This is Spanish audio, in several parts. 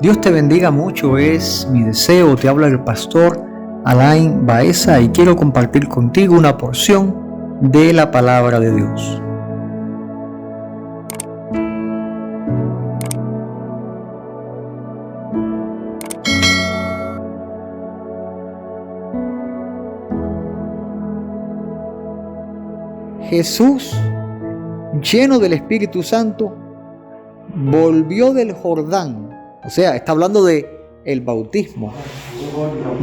Dios te bendiga mucho, es mi deseo. Te habla el pastor Alain Baeza y quiero compartir contigo una porción de la palabra de Dios. Jesús, lleno del Espíritu Santo, volvió del Jordán. O sea, está hablando de el bautismo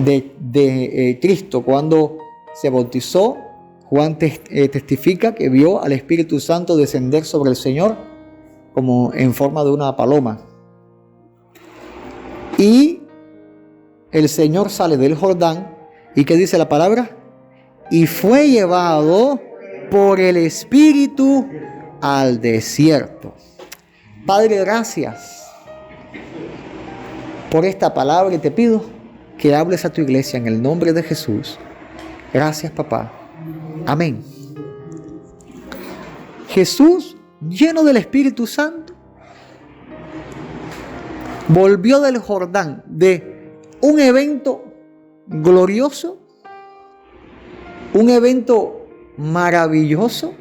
de Cristo. Cuando se bautizó, Juan testifica que vio al Espíritu Santo descender sobre el Señor como en forma de una paloma. Y el Señor sale del Jordán. ¿Y qué dice la palabra? Y fue llevado por el Espíritu al desierto. Padre, gracias por esta palabra y te pido que hables a tu iglesia en el nombre de Jesús. Gracias, papá. Amén. Jesús, lleno del Espíritu Santo, volvió del Jordán, de un evento glorioso, un evento maravilloso,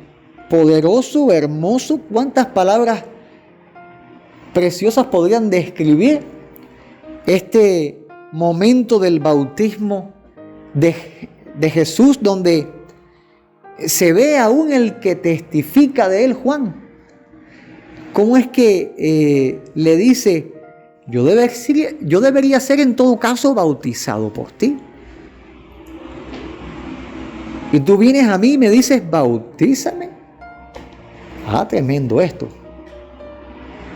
poderoso, hermoso. ¿Cuántas palabras preciosas podrían describir este momento del bautismo de Jesús, donde se ve aún el que testifica de él, Juan? ¿Cómo es que le dice, yo debería ser en todo caso bautizado por ti? Y tú vienes a mí y me dices, bautízame. Tremendo esto.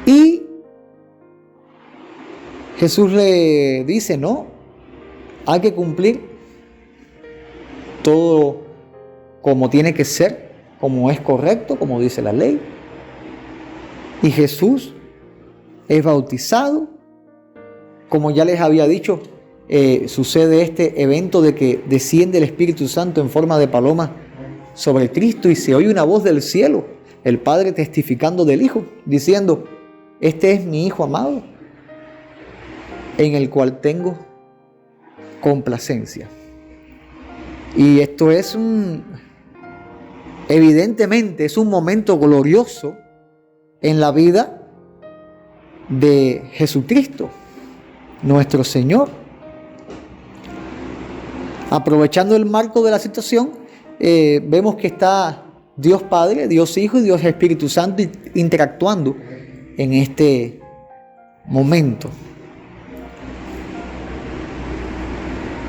Y Jesús le dice, no, hay que cumplir todo como tiene que ser, como es correcto, como dice la ley. Y Jesús es bautizado. Como ya les había dicho, sucede este evento de que desciende el Espíritu Santo en forma de paloma sobre Cristo y se oye una voz del cielo, el Padre testificando del Hijo, diciendo, este es mi Hijo amado, en el cual tengo complacencia. Y esto es evidentemente es un momento glorioso en la vida de Jesucristo, nuestro Señor. Aprovechando el marco de la situación, vemos que está Dios Padre, Dios Hijo y Dios Espíritu Santo interactuando en este momento.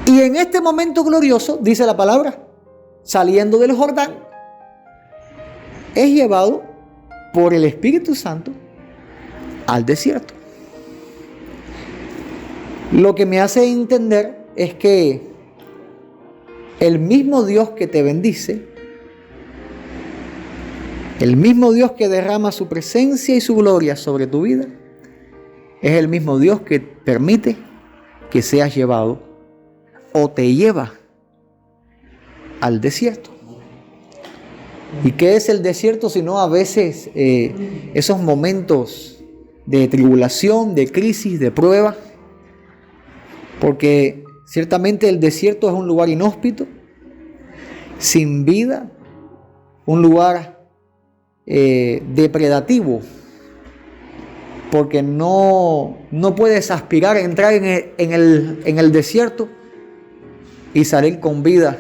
Y en este momento glorioso, dice la palabra, saliendo del Jordán, es llevado por el Espíritu Santo al desierto. Lo que me hace entender es que el mismo Dios que te bendice, el mismo Dios que derrama su presencia y su gloria sobre tu vida, es el mismo Dios que permite que seas llevado o te lleva al desierto. ¿Y qué es el desierto? Sino a veces esos momentos de tribulación, de crisis, de prueba. Porque ciertamente el desierto es un lugar inhóspito, sin vida, un lugar depredativo, porque no puedes aspirar a entrar en el desierto y salir con vida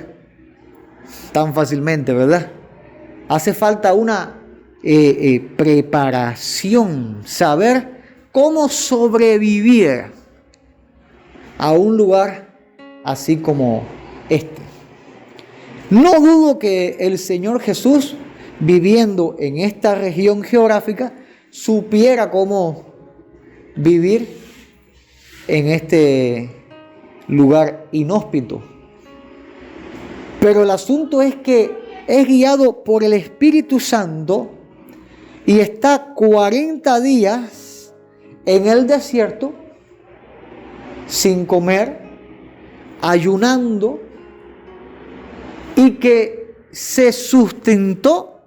tan fácilmente, ¿verdad? Hace falta una preparación, saber cómo sobrevivir a un lugar así como este. No dudo que el Señor Jesús, viviendo en esta región geográfica, supiera cómo vivir en este lugar inhóspito. Pero el asunto es que es guiado por el Espíritu Santo y está 40 días en el desierto sin comer, ayunando, y que se sustentó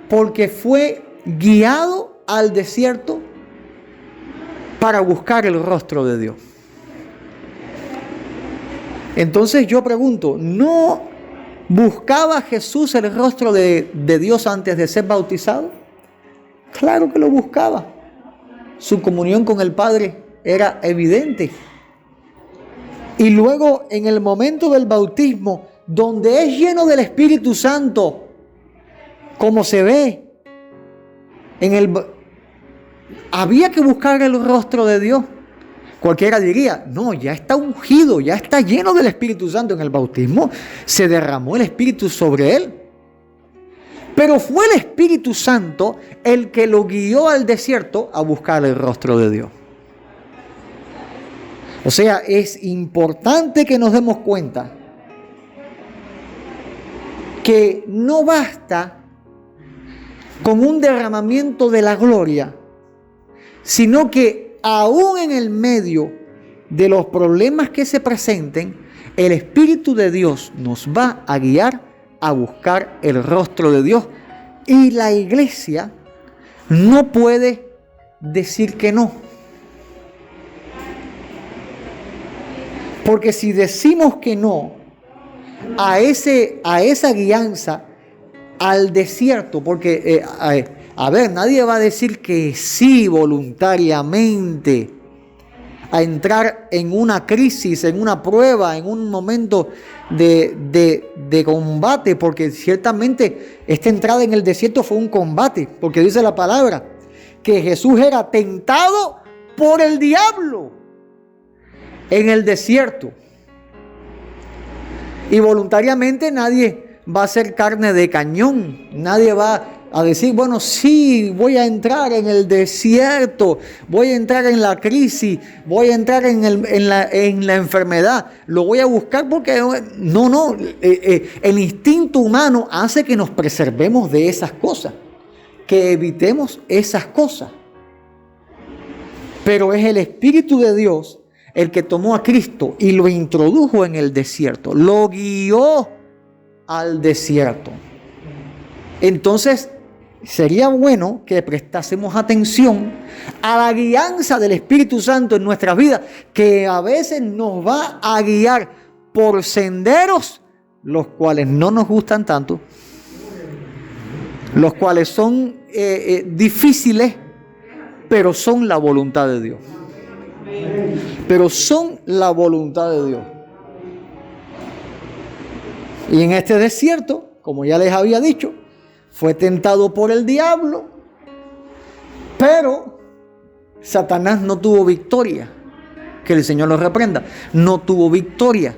porque fue guiado al desierto para buscar el rostro de Dios. Entonces yo pregunto, ¿no buscaba Jesús el rostro de Dios antes de ser bautizado? Claro que lo buscaba. Su comunión con el Padre era evidente. Y luego en el momento del bautismo, donde es lleno del Espíritu Santo, como se ve, había que buscar el rostro de Dios. Cualquiera diría, no, ya está ungido, ya está lleno del Espíritu Santo. En el bautismo se derramó el Espíritu sobre él. Pero fue el Espíritu Santo el que lo guió al desierto a buscar el rostro de Dios. O sea, es importante que nos demos cuenta que no basta con un derramamiento de la gloria, sino que aún en el medio de los problemas que se presenten, el Espíritu de Dios nos va a guiar a buscar el rostro de Dios. Y la iglesia no puede decir que no. Porque si decimos que no a esa guianza al desierto, porque nadie va a decir que sí voluntariamente a entrar en una crisis, en una prueba, en un momento de combate, porque ciertamente esta entrada en el desierto fue un combate, porque dice la palabra que Jesús era tentado por el diablo en el desierto. Y voluntariamente nadie va a ser carne de cañón, nadie va a decir, bueno, sí, voy a entrar en el desierto, voy a entrar en la crisis, voy a entrar en la enfermedad, lo voy a buscar porque no, el instinto humano hace que nos preservemos de esas cosas, que evitemos esas cosas. Pero es el Espíritu de Dios el que tomó a Cristo y lo introdujo en el desierto, lo guió al desierto. Entonces, sería bueno que prestásemos atención a la guianza del Espíritu Santo en nuestras vidas, que a veces nos va a guiar por senderos los cuales no nos gustan tanto, los cuales son difíciles, pero son la voluntad de Dios. Pero son la voluntad de Dios. Y en este desierto, como ya les había dicho, fue tentado por el diablo, pero Satanás no tuvo victoria. Que el Señor lo reprenda. No tuvo victoria.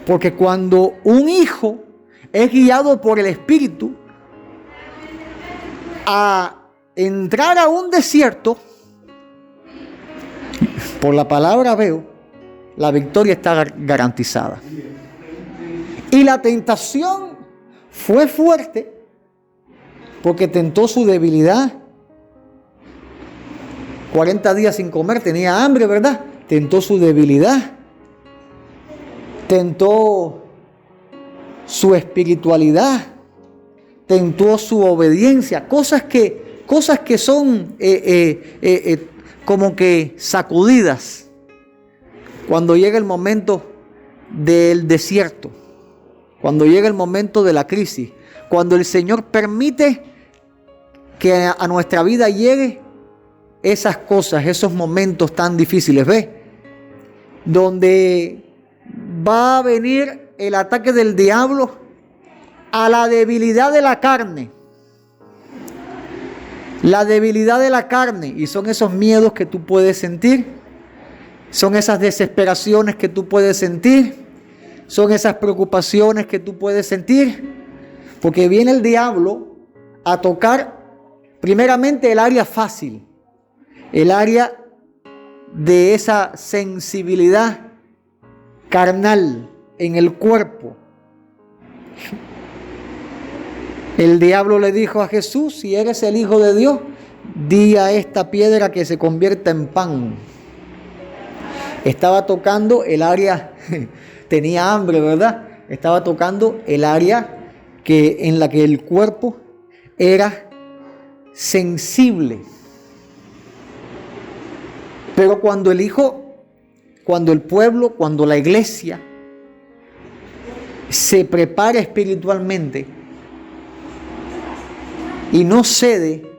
Porque cuando un hijo es guiado por el Espíritu a entrar a un desierto, por la palabra veo, la victoria está garantizada. Y la tentación fue fuerte porque tentó su debilidad. 40 días sin comer, tenía hambre, ¿verdad? Tentó su debilidad. Tentó su espiritualidad. Tentó su obediencia. Cosas que son como que sacudidas cuando llega el momento del desierto, cuando llega el momento de la crisis, cuando el Señor permite que a nuestra vida llegue esas cosas, esos momentos tan difíciles, ¿ves? Donde va a venir el ataque del diablo a la debilidad de la carne. La debilidad de la carne, y son esos miedos que tú puedes sentir, son esas desesperaciones que tú puedes sentir, son esas preocupaciones que tú puedes sentir, porque viene el diablo a tocar primeramente el área fácil, el área de esa sensibilidad carnal en el cuerpo. El diablo le dijo a Jesús, si eres el Hijo de Dios, di a esta piedra que se convierta en pan. Estaba tocando el área, tenía hambre, ¿verdad? Estaba tocando el área en la que el cuerpo era sensible. Pero cuando el Hijo, cuando el pueblo, cuando la iglesia se prepara espiritualmente y no cede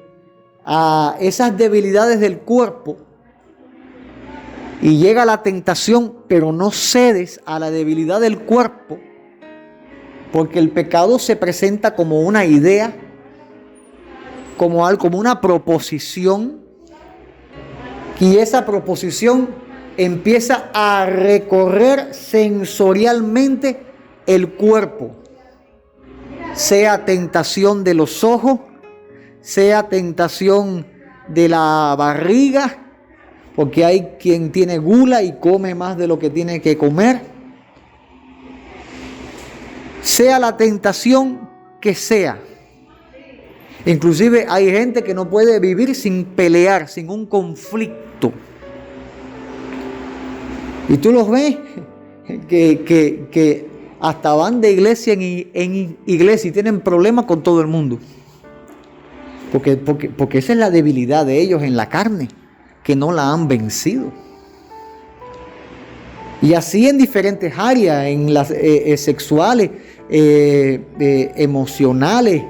a esas debilidades del cuerpo y llega la tentación, pero no cedes a la debilidad del cuerpo, porque el pecado se presenta como una idea, como algo, como una proposición, y esa proposición empieza a recorrer sensorialmente el cuerpo, sea tentación de los ojos, sea tentación de la barriga, porque hay quien tiene gula y come más de lo que tiene que comer, sea la tentación que sea. Inclusive hay gente que no puede vivir sin pelear, sin un conflicto. Y tú los ves que hasta van de iglesia en iglesia y tienen problemas con todo el mundo. Porque esa es la debilidad de ellos en la carne, que no la han vencido. Y así en diferentes áreas, en las sexuales, emocionales.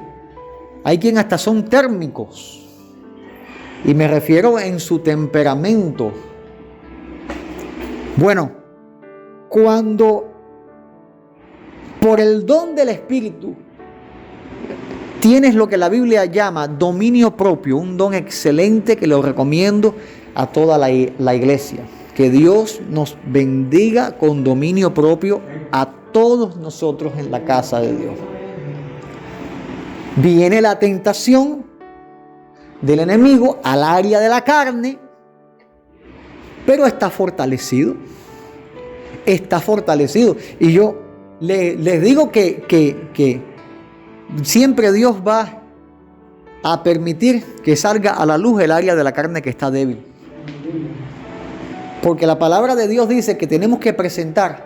Hay quien hasta son térmicos. Y me refiero en su temperamento. Bueno, cuando por el don del Espíritu tienes lo que la Biblia llama dominio propio, un don excelente que lo recomiendo a toda la iglesia. Que Dios nos bendiga con dominio propio a todos nosotros en la casa de Dios. Viene la tentación del enemigo al área de la carne, pero está fortalecido. Está fortalecido. Y yo les digo que siempre Dios va a permitir que salga a la luz el área de la carne que está débil. Porque la palabra de Dios dice que tenemos que presentar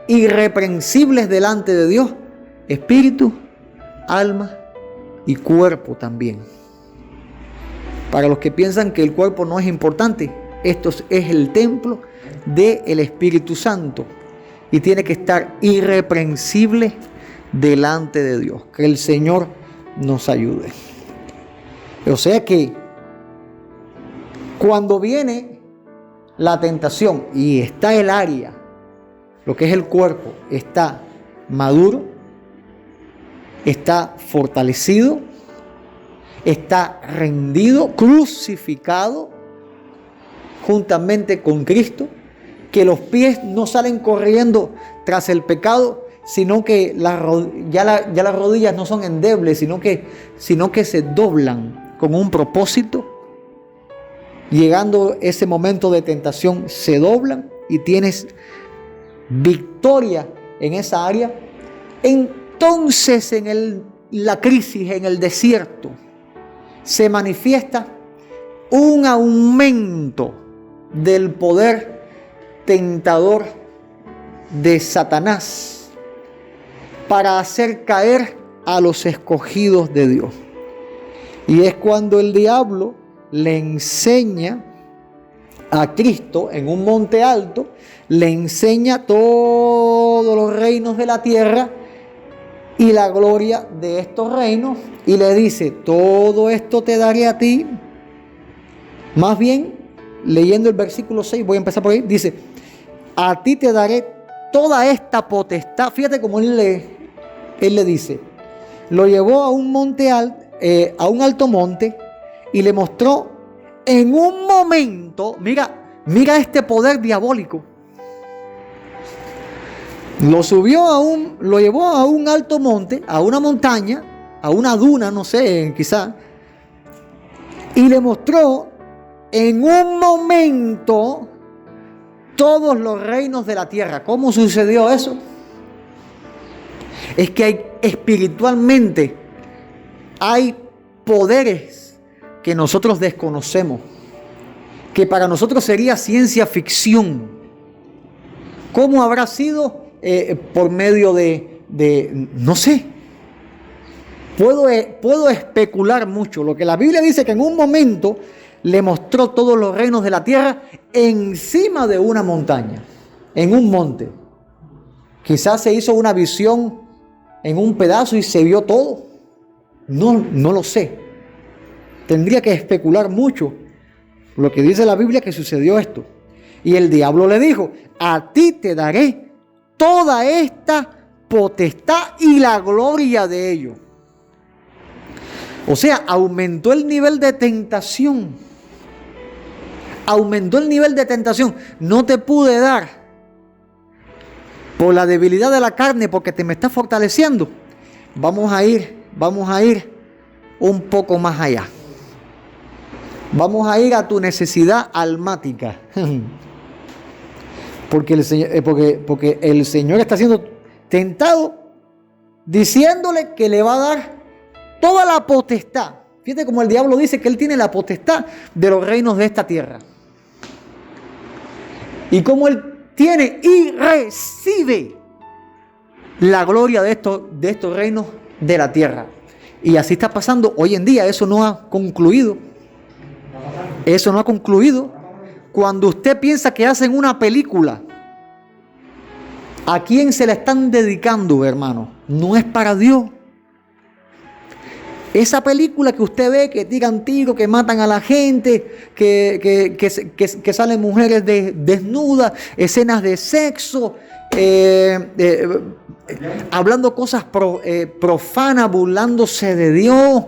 irreprensibles delante de Dios espíritu, alma y cuerpo también. Para los que piensan que el cuerpo no es importante, esto es el templo del Espíritu Santo y tiene que estar irreprensible delante de Dios. Que el Señor nos ayude. O sea que cuando viene la tentación y está el área, lo que es el cuerpo, está maduro, está fortalecido, está rendido, crucificado juntamente con Cristo, que los pies no salen corriendo tras el pecado, sino que ya las rodillas no son endebles, sino que se doblan con un propósito. Llegando ese momento de tentación, se doblan y tienes victoria en esa área. Entonces en la crisis, en el desierto, se manifiesta un aumento del poder tentador de Satanás para hacer caer a los escogidos de Dios. Y es cuando el diablo le enseña a Cristo en un monte alto, le enseña todos los reinos de la tierra y la gloria de estos reinos, y le dice: todo esto te daré a ti. Más bien, leyendo el versículo 6, voy a empezar por ahí, dice: a ti te daré toda esta potestad. Fíjate cómo él le dice, lo llevó a un monte a un alto monte y le mostró en un momento, mira este poder diabólico. Lo llevó a un alto monte, a una montaña, a una duna, no sé, quizá, y le mostró en un momento todos los reinos de la tierra. ¿Cómo sucedió eso? Es que espiritualmente hay poderes que nosotros desconocemos, que para nosotros sería ciencia ficción. ¿Cómo habrá sido? Por medio de no sé, puedo especular mucho. Lo que la Biblia dice, que en un momento le mostró todos los reinos de la tierra encima de una montaña, en un monte. Quizás se hizo una visión en un pedazo y se vio todo. No lo sé. Tendría que especular mucho lo que dice la Biblia que sucedió esto. Y el diablo le dijo: a ti te daré toda esta potestad y la gloria de ello. O sea, aumentó el nivel de tentación. Aumentó el nivel de tentación. No te pude dar por la debilidad de la carne, porque te me está fortaleciendo. Vamos a ir un poco más allá. Vamos a ir a tu necesidad almática. Porque el Señor está siendo tentado, diciéndole que le va a dar toda la potestad. Fíjate cómo el diablo dice que él tiene la potestad de los reinos de esta tierra. Y cómo él tiene y recibe la gloria de estos reinos de la tierra. Y así está pasando hoy en día. Eso no ha concluido. Eso no ha concluido. Cuando usted piensa que hacen una película, ¿a quién se la están dedicando, hermano? No es para Dios. Esa película que usted ve, que tiran tiros, que matan a la gente, que salen mujeres desnudas, escenas de sexo, hablando cosas profanas, burlándose de Dios,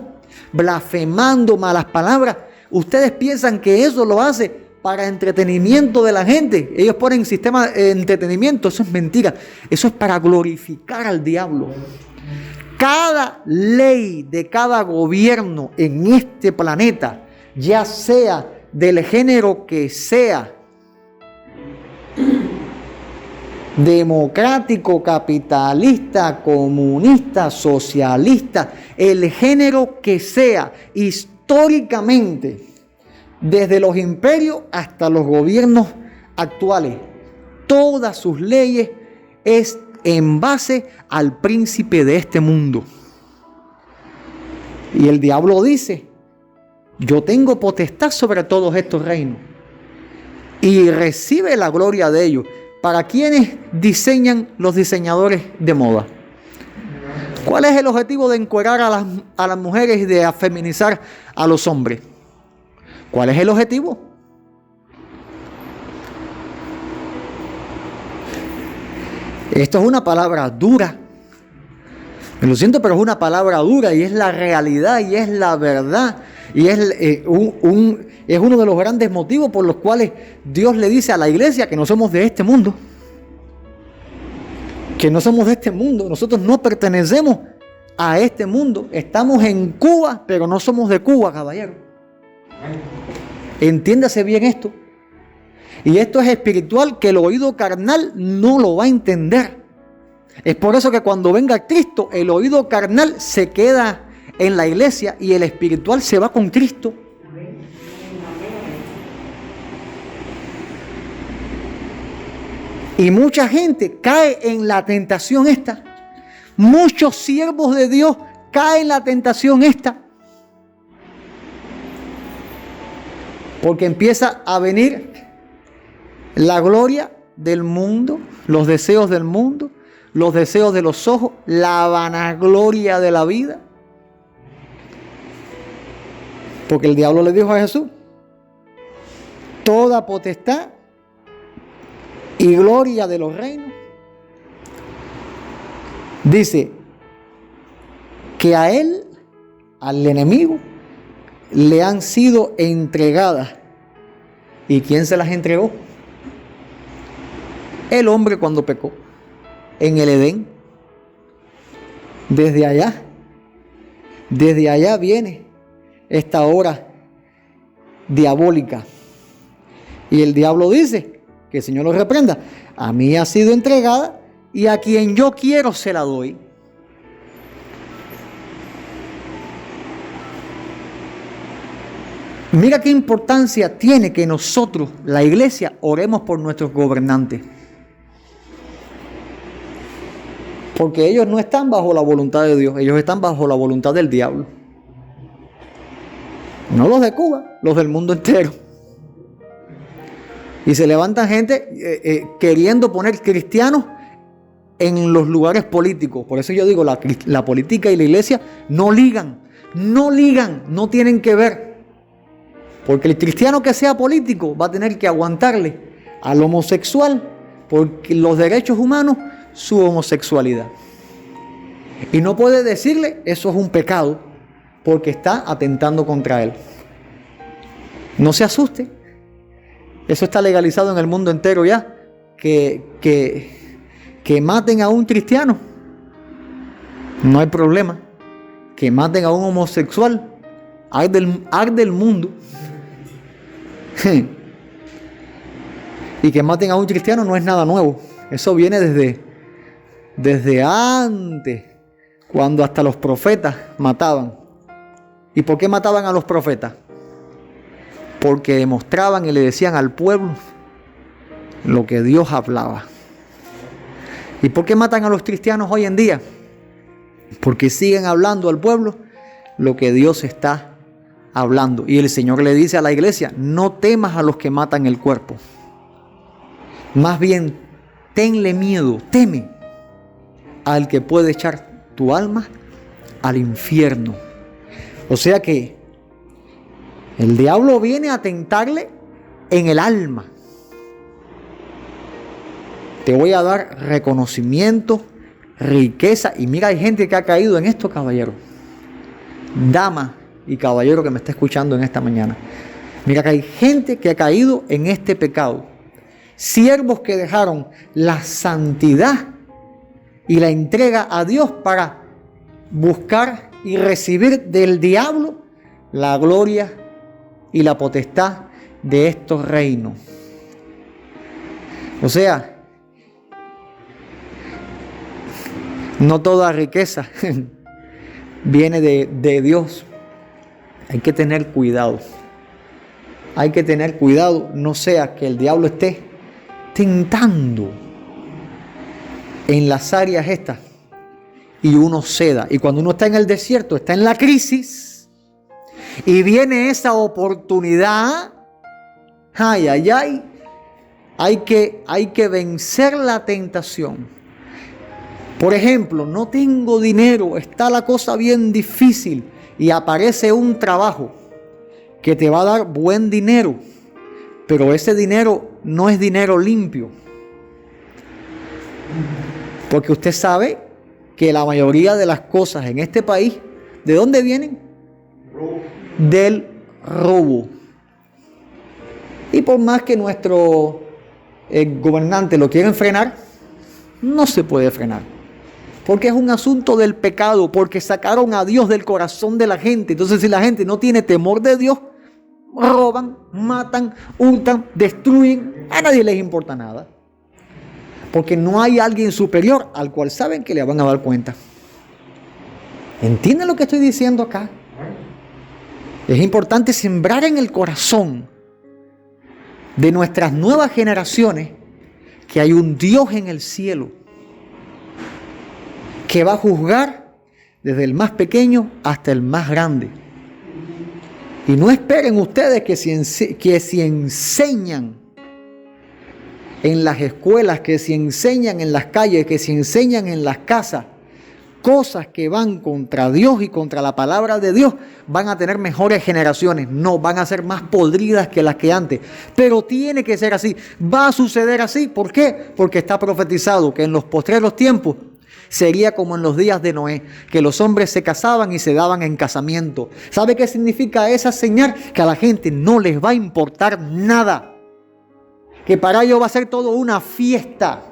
blasfemando, malas palabras. Ustedes piensan que eso lo hace para entretenimiento de la gente. Ellos ponen sistema de entretenimiento. Eso es mentira. Eso es para glorificar al diablo. Cada ley de cada gobierno en este planeta, ya sea del género que sea, democrático, capitalista, comunista, socialista, el género que sea, históricamente, desde los imperios hasta los gobiernos actuales, todas sus leyes es en base al príncipe de este mundo. Y el diablo dice: yo tengo potestad sobre todos estos reinos, y recibe la gloria de ellos. ¿Para quiénes diseñan los diseñadores de moda? ¿Cuál es el objetivo de encuerar a las mujeres y de afeminizar a los hombres? ¿Cuál es el objetivo? Esto es una palabra dura. Me lo siento, pero es una palabra dura y es la realidad y es la verdad. Y es uno de los grandes motivos por los cuales Dios le dice a la iglesia que no somos de este mundo. Que no somos de este mundo. Nosotros no pertenecemos a este mundo. Estamos en Cuba, pero no somos de Cuba, caballero. Entiéndase bien esto. Y esto es espiritual que el oído carnal no lo va a entender. Es por eso que cuando venga Cristo, el oído carnal se queda en la iglesia y el espiritual se va con Cristo. Y mucha gente cae en la tentación esta. Muchos siervos de Dios caen en la tentación esta. Porque empieza a venir la gloria del mundo, los deseos del mundo, los deseos de los ojos, la vanagloria de la vida. Porque el diablo le dijo a Jesús: toda potestad y gloria de los reinos. Dice que a él, al enemigo, le han sido entregadas. ¿Y quién se las entregó? El hombre cuando pecó en el Edén. Desde allá viene esta obra diabólica. Y el diablo dice, que el Señor lo reprenda: a mí ha sido entregada y a quien yo quiero se la doy. Mira qué importancia tiene que nosotros, la iglesia, oremos por nuestros gobernantes. Porque ellos no están bajo la voluntad de Dios, ellos están bajo la voluntad del diablo. No los de Cuba, los del mundo entero. Y se levantan gente queriendo poner cristianos en los lugares políticos. Por eso yo digo, la política y la iglesia no ligan, no tienen que ver. Porque el cristiano que sea político va a tener que aguantarle al homosexual, porque los derechos humanos, su homosexualidad. Y no puede decirle, eso es un pecado, porque está atentando contra él. No se asuste. Eso está legalizado en el mundo entero ya. Que maten a un cristiano, no hay problema. Que maten a un homosexual, arde el mundo. Y que maten a un cristiano no es nada nuevo. Eso viene desde antes, cuando hasta los profetas mataban. ¿Y por qué mataban a los profetas? Porque demostraban y le decían al pueblo lo que Dios hablaba. ¿Y por qué matan a los cristianos hoy en día? Porque siguen hablando al pueblo lo que Dios está hablando. Y el Señor le dice a la iglesia, no temas a los que matan el cuerpo. Más bien, tenle miedo, teme al que puede echar tu alma al infierno. O sea que el diablo viene a tentarle en el alma. Te voy a dar reconocimiento, riqueza. Y mira, hay gente que ha caído en esto, caballero. Dama y caballero que me está escuchando en esta mañana. Mira que hay gente que ha caído en este pecado. Siervos que dejaron la santidad y la entrega a Dios para buscar y recibir del diablo la gloria y la potestad de estos reinos. O sea, no toda riqueza viene de Dios. Hay que tener cuidado. Hay que tener cuidado, no sea que el diablo esté tentando en las áreas estas y uno ceda. Y cuando uno está en el desierto, está en la crisis y viene esa oportunidad, hay que vencer la tentación. Por ejemplo, no tengo dinero, está la cosa bien difícil y aparece un trabajo que te va a dar buen dinero, pero ese dinero no es dinero limpio. Porque usted sabe que la mayoría de las cosas en este país, ¿de dónde vienen? Del robo. Y por más que nuestro gobernante lo quieren frenar, no se puede frenar. Porque es un asunto del pecado, porque sacaron a Dios del corazón de la gente. Entonces, si la gente no tiene temor de Dios, roban, matan, hurtan, destruyen, a nadie les importa nada. Porque no hay alguien superior al cual saben que le van a dar cuenta. ¿Entienden lo que estoy diciendo acá? Es importante sembrar en el corazón de nuestras nuevas generaciones que hay un Dios en el cielo que va a juzgar desde el más pequeño hasta el más grande. Y no esperen ustedes que si enseñan en las escuelas, que si enseñan en las calles, que si enseñan en las casas cosas que van contra Dios y contra la palabra de Dios, van a tener mejores generaciones. No, van a ser más podridas que las que antes. Pero tiene que ser así. Va a suceder así. ¿Por qué? Porque está profetizado que en los postreros tiempos sería como en los días de Noé, que los hombres se casaban y se daban en casamiento. ¿Sabe qué significa esa señal? Que a la gente no les va a importar nada. Que para ellos va a ser todo una fiesta.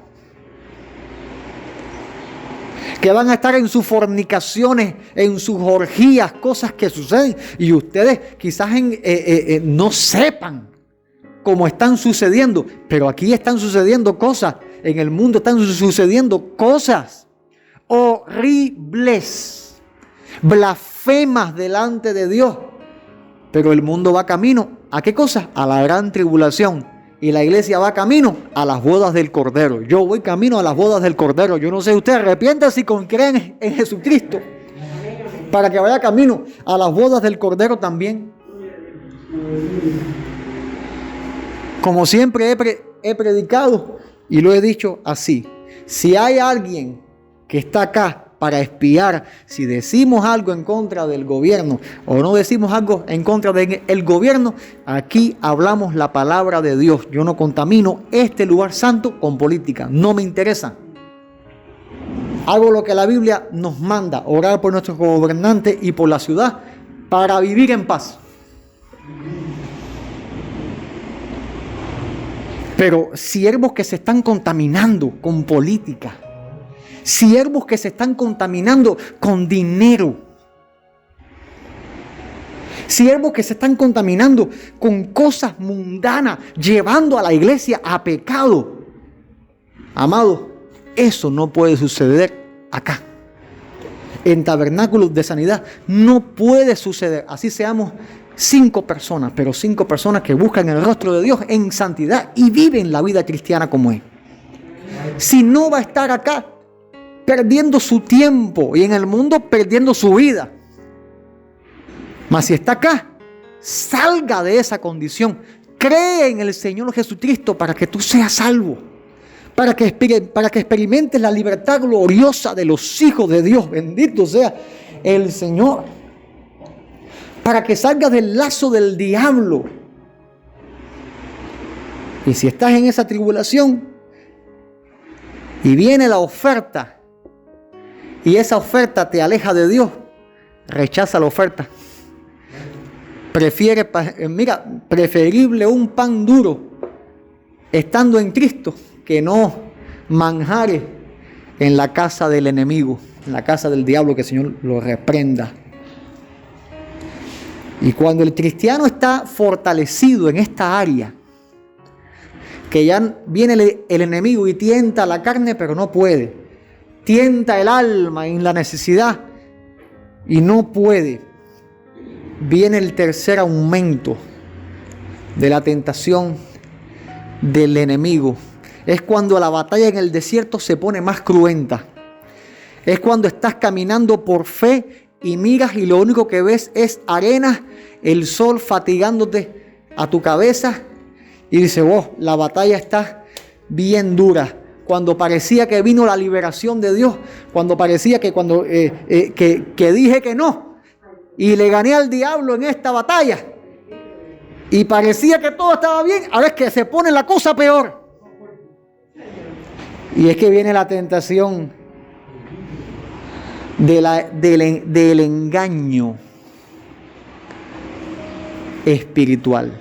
Que van a estar en sus fornicaciones, en sus orgías, cosas que suceden. Y ustedes quizás no sepan cómo están sucediendo. Pero aquí están sucediendo cosas. En el mundo están sucediendo cosas horribles, blasfemas delante de Dios. Pero el mundo va camino, ¿a qué cosa? A la gran tribulación. Y la iglesia va camino a las bodas del Cordero. Yo voy camino a las bodas del Cordero. Yo no sé, usted arrepiéntase y creen en Jesucristo para que vaya camino a las bodas del Cordero también. Como siempre he predicado y lo he dicho así. Si hay alguien que está acá para espiar si decimos algo en contra del gobierno o no decimos algo en contra del gobierno, aquí hablamos la palabra de Dios. Yo no contamino este lugar santo con política. No me interesa. Hago lo que la Biblia nos manda, orar por nuestros gobernantes y por la ciudad para vivir en paz. Pero siervos que se están contaminando con política, siervos que se están contaminando con dinero, siervos que se están contaminando con cosas mundanas, llevando a la iglesia a pecado. Amado, eso no puede suceder acá. En Tabernáculos de Sanidad no puede suceder. Así seamos 5 personas, pero 5 personas que buscan el rostro de Dios en santidad y viven la vida cristiana como es. Si no, va a estar acá perdiendo su tiempo y en el mundo perdiendo su vida. Mas si está acá, salga de esa condición. Cree en el Señor Jesucristo para que tú seas salvo. Para que experimentes la libertad gloriosa de los hijos de Dios. Bendito sea el Señor. Para que salgas del lazo del diablo. Y si estás en esa tribulación y viene la oferta y esa oferta te aleja de Dios, rechaza la oferta. Preferible un pan duro estando en Cristo que no manjares en la casa del enemigo, en la casa del diablo, que el Señor lo reprenda. Y cuando el cristiano está fortalecido en esta área, que ya viene el enemigo y tienta la carne, pero no puede. Tienta el alma en la necesidad y no puede. Viene el tercer aumento de la tentación del enemigo. Es cuando la batalla en el desierto se pone más cruenta. Es cuando estás caminando por fe y miras y lo único que ves es arena, el sol fatigándote a tu cabeza y dices, la batalla está bien dura. Cuando parecía que vino la liberación de Dios, cuando parecía que que dije que no y le gané al diablo en esta batalla y parecía que todo estaba bien, ahora es que se pone la cosa peor. Y es que viene la tentación del engaño espiritual.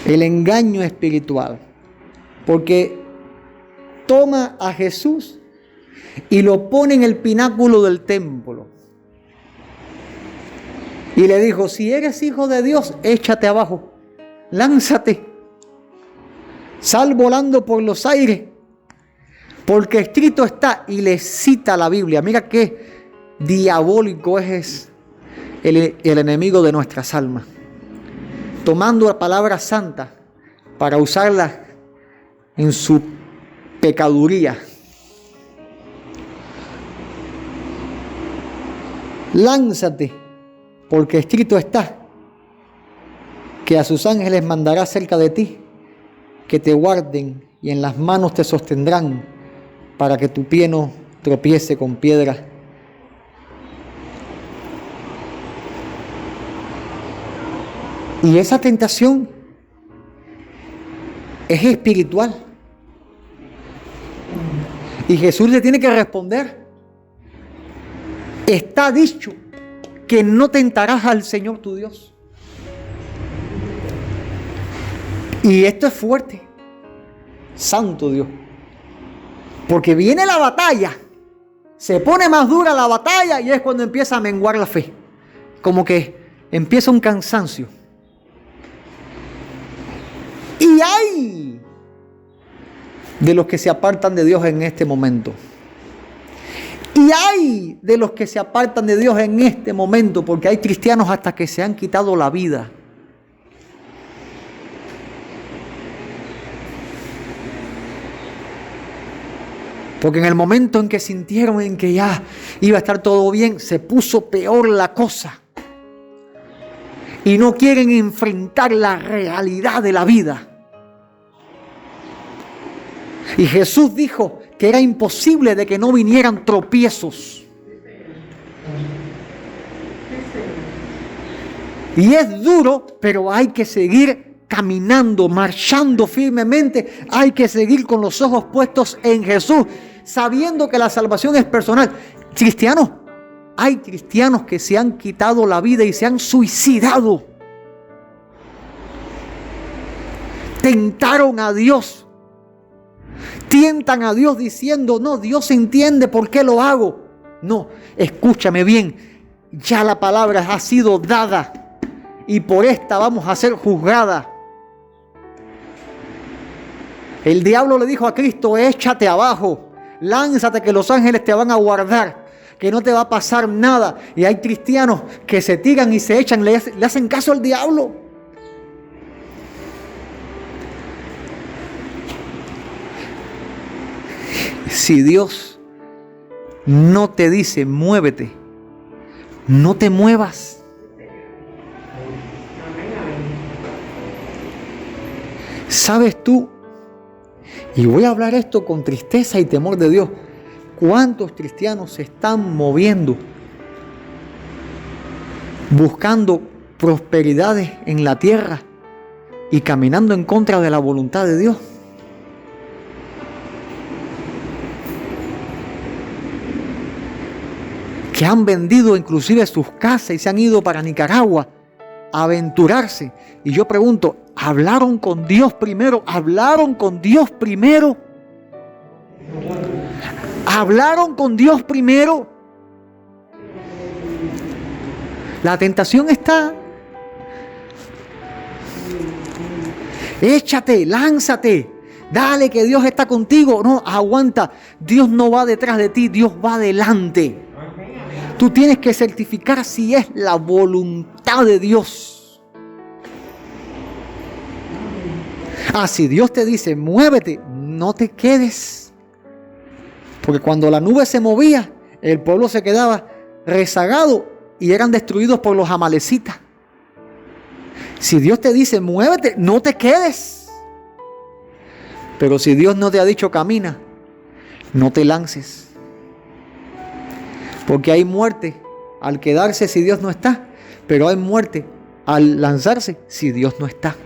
El engaño espiritual. Porque toma a Jesús y lo pone en el pináculo del templo. Y le dijo, si eres hijo de Dios, échate abajo. Lánzate. Sal volando por los aires. Porque escrito está, y le cita la Biblia. Mira qué diabólico es el enemigo de nuestras almas. Tomando la palabra santa para usarla en su pecaduría. Lánzate, porque escrito está que a sus ángeles mandará cerca de ti, que te guarden y en las manos te sostendrán, para que tu pie no tropiece con piedra. Y esa tentación es espiritual. Y Jesús le tiene que responder. Está dicho que no tentarás al Señor tu Dios. Y esto es fuerte. Santo Dios. Porque viene la batalla. Se pone más dura la batalla y es cuando empieza a menguar la fe. Como que empieza un cansancio. Y hay de los que se apartan de Dios en este momento. Y hay de los que se apartan de Dios en este momento, porque hay cristianos hasta que se han quitado la vida. Porque en el momento en que sintieron en que ya iba a estar todo bien, se puso peor la cosa. y no quieren enfrentar la realidad de la vida. Y Jesús dijo que era imposible de que no vinieran tropiezos. Y es duro, pero hay que seguir caminando, marchando firmemente. Hay que seguir con los ojos puestos en Jesús, sabiendo que la salvación es personal. Cristianos, hay cristianos que se han quitado la vida y se han suicidado. Tentaron a Dios. Tientan a Dios diciendo, no, Dios entiende por qué lo hago. No, escúchame bien, ya la palabra ha sido dada y por esta vamos a ser juzgadas. El diablo le dijo a Cristo, échate abajo, lánzate que los ángeles te van a guardar, que no te va a pasar nada. Y hay cristianos que se tiran y se echan, le hacen caso al diablo. Si Dios no te dice muévete, no te muevas. ¿Sabes tú? Y voy a hablar esto con tristeza y temor de Dios. ¿Cuántos cristianos se están moviendo buscando prosperidades en la tierra y caminando en contra de la voluntad de Dios? Que han vendido inclusive sus casas y se han ido para Nicaragua a aventurarse. Y yo pregunto, ¿hablaron con Dios primero? ¿Hablaron con Dios primero? ¿Hablaron con Dios primero? La tentación está. Échate, lánzate. Dale que Dios está contigo. No, aguanta. Dios no va detrás de ti, Dios va adelante. Tú tienes que certificar si es la voluntad de Dios. Si Dios te dice, muévete, no te quedes. Porque cuando la nube se movía, el pueblo se quedaba rezagado y eran destruidos por los amalecitas. Si Dios te dice, muévete, no te quedes. Pero si Dios no te ha dicho, camina, no te lances. Porque hay muerte al quedarse si Dios no está, pero hay muerte al lanzarse si Dios no está.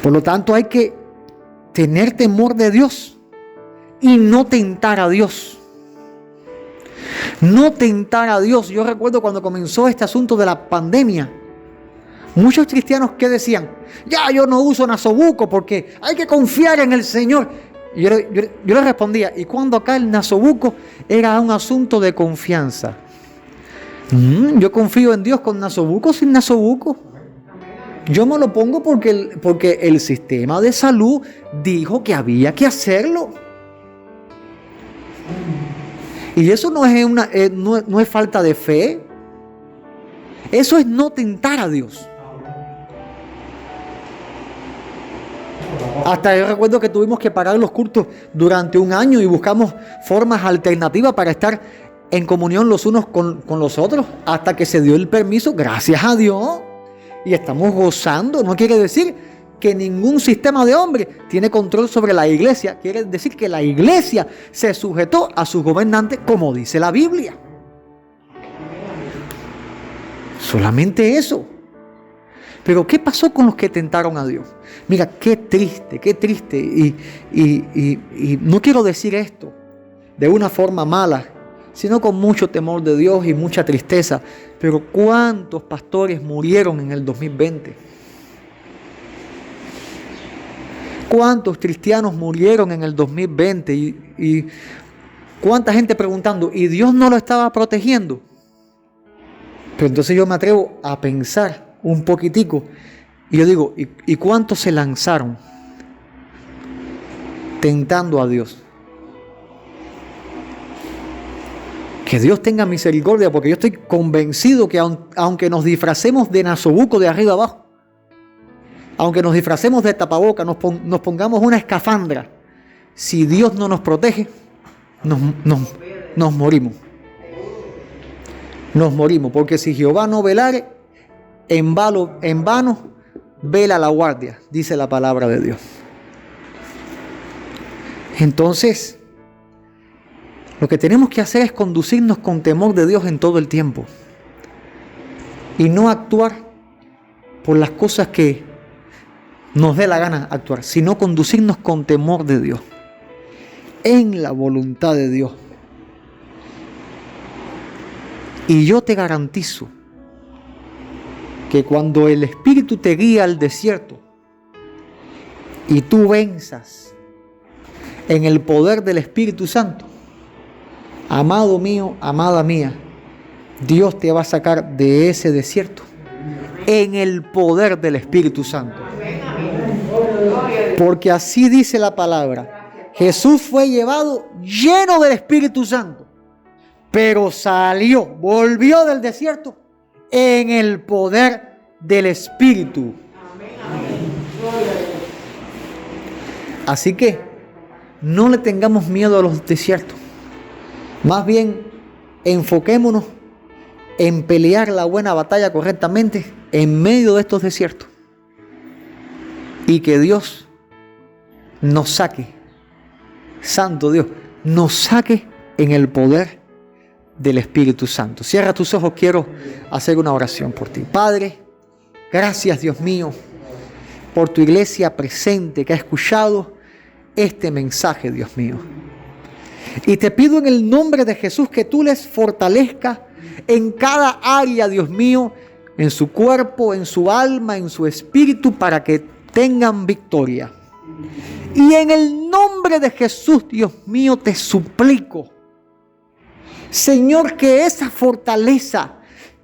Por lo tanto, hay que tener temor de Dios y no tentar a Dios. No tentar a Dios. Yo recuerdo cuando comenzó este asunto de la pandemia, muchos cristianos que decían, ya yo no uso nasobuco porque hay que confiar en el Señor. Yo le respondía, ¿y cuando acá el nasobuco era un asunto de confianza? Yo confío en Dios con nasobuco, sin nasobuco. Yo me lo pongo porque el sistema de salud dijo que había que hacerlo. Y eso no es falta de fe. Eso es no tentar a Dios. Hasta yo recuerdo que tuvimos que parar los cultos durante un año y buscamos formas alternativas para estar en comunión los unos con los otros, hasta que se dio el permiso, gracias a Dios, y estamos gozando. No quiere decir que ningún sistema de hombre tiene control sobre la iglesia. Quiere decir que la iglesia se sujetó a sus gobernantes, como dice la Biblia. Solamente eso. Pero ¿qué pasó con los que tentaron a Dios? Mira, qué triste. Y no quiero decir esto de una forma mala, sino con mucho temor de Dios y mucha tristeza. Pero ¿cuántos pastores murieron en el 2020? ¿Cuántos cristianos murieron en el 2020? Y ¿cuánta gente preguntando, ¿y Dios no lo estaba protegiendo? Pero entonces yo me atrevo a pensar un poquitico y yo digo, ¿y cuántos se lanzaron tentando a Dios? Que Dios tenga misericordia, porque yo estoy convencido que aunque nos disfracemos de nasobuco de arriba abajo, aunque nos disfracemos de tapaboca, nos pongamos una escafandra, si Dios no nos protege, nos morimos. nos morimos. Porque si Jehová no velare, en vano vela la guardia, dice la palabra de Dios. Entonces, lo que tenemos que hacer es conducirnos con temor de Dios en todo el tiempo. Y no actuar por las cosas que nos dé la gana actuar, sino conducirnos con temor de Dios, en la voluntad de Dios. Y yo te garantizo que cuando el Espíritu te guía al desierto y tú venzas en el poder del Espíritu Santo, amado mío, amada mía, Dios te va a sacar de ese desierto en el poder del Espíritu Santo. Porque así dice la palabra. Jesús fue llevado lleno del Espíritu Santo, pero salió, volvió del desierto en el poder del Espíritu. Así que no le tengamos miedo a los desiertos. Más bien, enfoquémonos en pelear la buena batalla correctamente en medio de estos desiertos. Y que Dios nos saque, Santo Dios, nos saque en el poder del Espíritu Santo. Cierra tus ojos, quiero hacer una oración por ti. Padre, gracias, Dios mío, por tu iglesia presente que ha escuchado este mensaje, Dios mío. Y te pido en el nombre de Jesús que tú les fortalezcas en cada área, Dios mío, en su cuerpo, en su alma, en su espíritu, para que tengan victoria. Y en el nombre de Jesús, Dios mío, te suplico, Señor, que esa fortaleza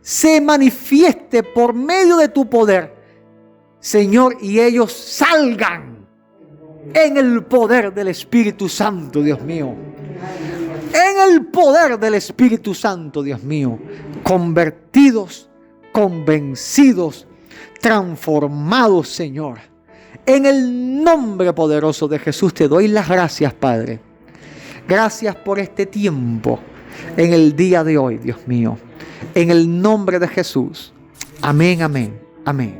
se manifieste por medio de tu poder, Señor, y ellos salgan en el poder del Espíritu Santo, Dios mío. En el poder del Espíritu Santo, Dios mío, convertidos, convencidos, transformados, Señor. En el nombre poderoso de Jesús te doy las gracias, Padre. Gracias por este tiempo en el día de hoy, Dios mío. En el nombre de Jesús. Amén, amén, amén.